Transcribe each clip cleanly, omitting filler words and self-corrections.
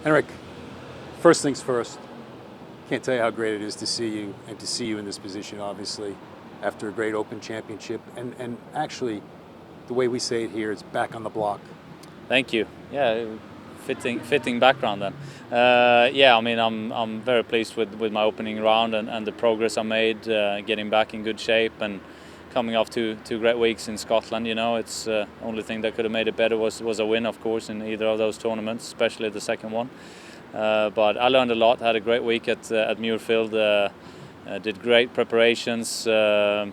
Henrik, first things first. Can't tell you how great it is to see you and to see you in this position, obviously, after a great Open Championship. And actually, the way we say it here, it's back on the block. Thank you. Yeah, fitting background then. Yeah, I mean, I'm very pleased with my opening round and the progress I made, getting back in good shape and coming off two great weeks in Scotland. You know, it's only thing that could have made it better was a win, of course, in either of those tournaments, especially the second one. But I learned a lot. Had a great week at Muirfield. Did great preparations. And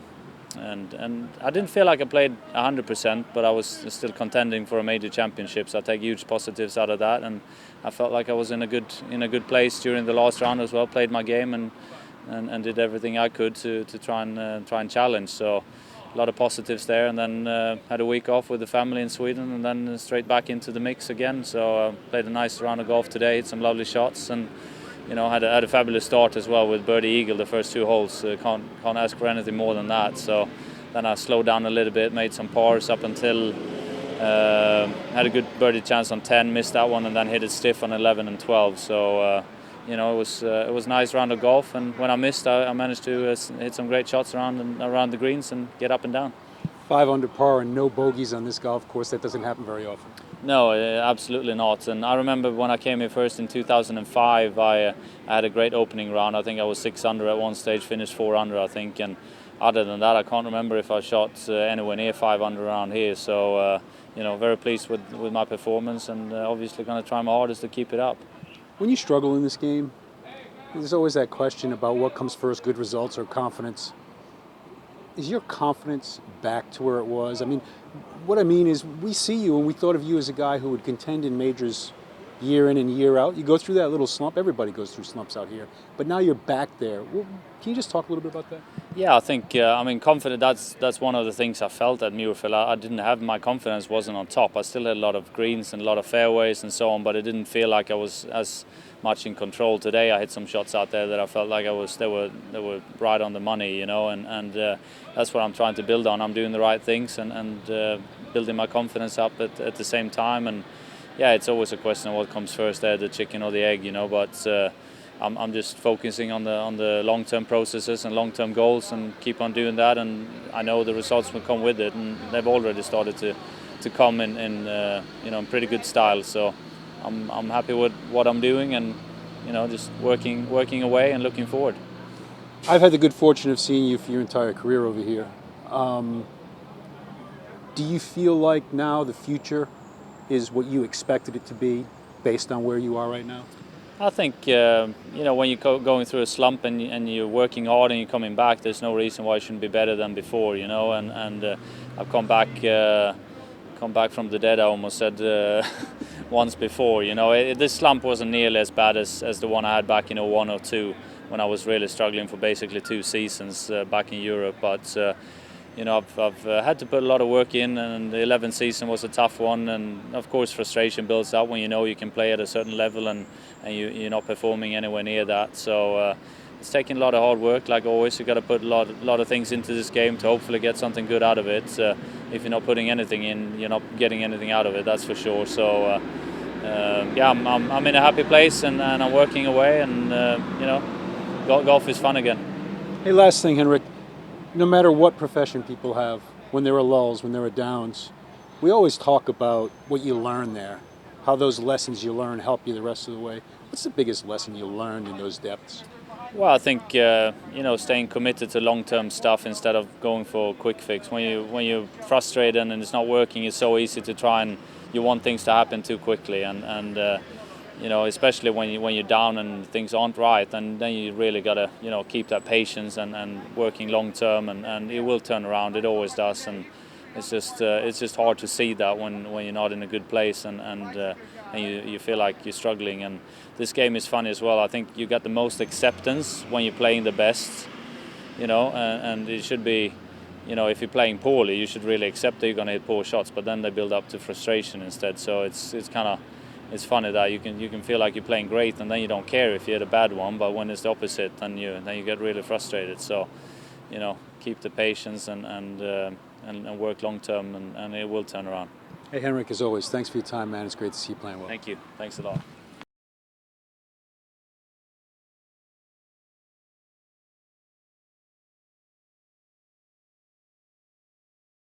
I didn't feel like I played 100%, but I was still contending for a major championship. So I take huge positives out of that, and I felt like I was in a good place during the last round as well. Played my game and did everything I could to try and challenge. So a lot of positives there, and then had a week off with the family in Sweden, and then straight back into the mix again. So played a nice round of golf today, hit some lovely shots, and you know, had a fabulous start as well with birdie eagle the first two holes. Can't ask for anything more than that. So then I slowed down a little bit, made some pars up until had a good birdie chance on 10, missed that one, and then hit it stiff on 11 and 12. So you know, it was a nice round of golf, and when I missed, I managed to hit some great shots around the greens and get up and down. 5 under par and no bogeys on this golf course. That doesn't happen very often. No, absolutely not. And I remember when I came here first in 2005, I had a great opening round. I think I was 6 under at one stage, finished 4 under, I think. And other than that, I can't remember if I shot anywhere near 5 under around here. So, you know, very pleased with my performance, and obviously going to try my hardest to keep it up. When you struggle in this game, there's always that question about what comes first, good results or confidence. Is your confidence back to where it was? I mean, what I mean is, we see you and we thought of you as a guy who would contend in majors year in and year out. You go through that little slump. Everybody goes through slumps out here. But now you're back there. Well, can you just talk a little bit about that? Yeah, I think, I mean, confident, that's one of the things I felt at Muirfield. I didn't have, my confidence wasn't on top. I still had a lot of greens and a lot of fairways and so on, but it didn't feel like I was as much in control. Today I hit some shots out there that I felt like they were right on the money, you know, and that's what I'm trying to build on. I'm doing the right things and building my confidence up at the same time. And yeah, it's always a question of what comes first there, the chicken or the egg, you know, but I'm just focusing on the long-term processes and long-term goals and keep on doing that, and I know the results will come with it, and they've already started to come in you know, in pretty good style. So I'm happy with what I'm doing, and you know, just working away and looking forward. I've had the good fortune of seeing you for your entire career over here. Do you feel like now the future is what you expected it to be based on where you are right now? I think, you know, when you're going through a slump and you're working hard and you're coming back, there's no reason why it shouldn't be better than before, you know. And I've come back from the dead, I almost said, once before, you know. This slump wasn't nearly as bad as the one I had back in 01 or 02, when I was really struggling for basically 2 seasons back in Europe. But you know, I've had to put a lot of work in, and the 11th season was a tough one, and of course frustration builds up when you know you can play at a certain level and you're not performing anywhere near that. So it's taking a lot of hard work, like always. You've got to put a lot of things into this game to hopefully get something good out of it. If you're not putting anything in, you're not getting anything out of it, that's for sure. So yeah, I'm in a happy place, and I'm working away, and you know, golf is fun again. Hey, last thing, Henrik. No matter what profession people have, when there are lulls, when there are downs, we always talk about what you learn there, how those lessons you learn help you the rest of the way. What's the biggest lesson you learned in those depths? Well, I think you know, staying committed to long-term stuff instead of going for a quick fix. When you're frustrated and it's not working, it's so easy to try and you want things to happen too quickly, and you know, especially when you're down and things aren't right, and then you really gotta, you know, keep that patience and working long term, and it will turn around. It always does, and it's just hard to see that when you're not in a good place and you feel like you're struggling. And this game is funny as well. I think you got the most acceptance when you're playing the best, you know, and it should be, you know, if you're playing poorly, you should really accept that you're going to hit poor shots, but then they build up to frustration instead. So it's kind of, it's funny that you can feel like you're playing great, and then you don't care if you hit a bad one, but when it's the opposite, then you get really frustrated. So, you know, keep the patience and work long term, and it will turn around. Hey, Henrik, as always, thanks for your time, man. It's great to see you playing well. Thank you. Thanks a lot.